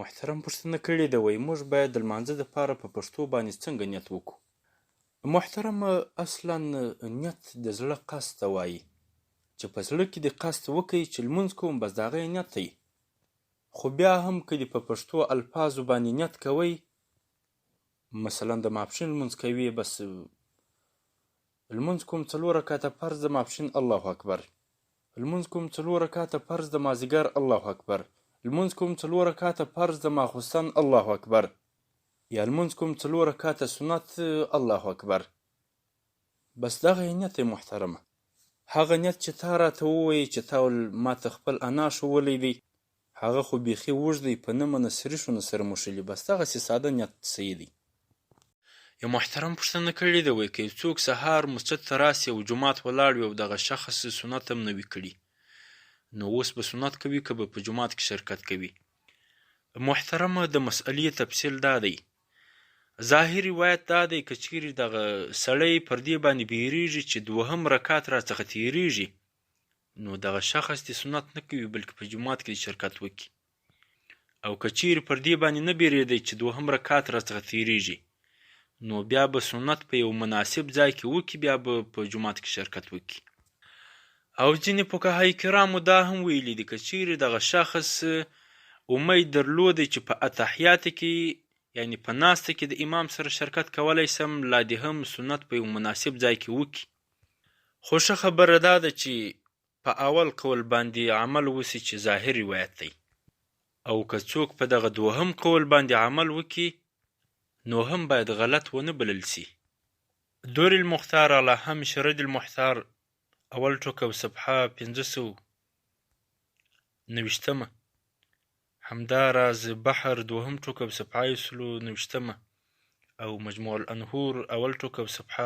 محترم پوښتنه کړې ده، وایي موږ باید د لمانځه دپاره په پښتو باندې څنګه نیت وکړو؟ محترم اصلا نیت د زړه قصد ته وایي چې په زړه کې دې قصد وکړئ چې لمونځ کوم، بس د هغه یې نیت دی. خو بیا هم که دې په پښتو الفاظو باندې نیت کوئ، مثلا د ماپښین لمونځ کوي، بس لمونځ کوم 4 رکعته فرض د ماپښین الله اکبر، لمونځ کوم 4 رکعته فرض د مازدیګر الله اکبر، لمونځ کوم 4 رکعته فرض د ماخوستن الله اکبر، یا لمونځ کوم 4 رکعته سنت الله اکبر، بس دغه یې نیت دی محترمه. هغه نیت چې تا راته ووایي چې تا ماته خپل انا ښوولی دی، هغه خو بیخي اوږد دی، په نه منه سریښونه سره موښلي، بس دغسې ساده نیت صحیح دی. یو محترم پوښتنه کړې ده، وایي که یو څوک سهار مسجد ته راسي او جومات ولاړ وي او دغه شخص سنت هم نه وي کړي، نو اوس به سنت کوي که به په جومات کې شرکت کوي؟ محترمه د مسئلې تفصیل دا دی، ظاهر روایت دا دی که چیرې دغه سړی پر دې باندې بیریږي چې 2 رکعت راڅخه تیریږي، نو دغه شخص دې سنت نه کوي بلکې په جومات کې شرکت وکړي. او که چیرې پر دې باندې نه بیریدی چې 2 رکعت راڅخه تیریږي، نو بیا به سنت په یو مناسب ځای کې وکړي، بیا به په جومات کې شرکت وکړي. او ځینې فقهای کرامو دا هم ویلي دي که چیرې دغه شخص امید درلودی چې په اتحیات کې یعنی په ناسته کې د امام سره شرکت کولی سم، لا دې هم سنت په یو مناسب ځای کې وکړي. خو ښه خبره دا ده چې په اول قول باندې عمل وسي چې ظاهر روایت دی، او که څوک په دغه 2 قول باندې عمل وکړي نو هم باید غلط ونه بلل سي. دور المختار على هامش رد المحتار اول ټوک او صفحه 590 همداراز بحر 2 ټوک او صفحه 190 او مجموع الانهور اول ټوک او صفحه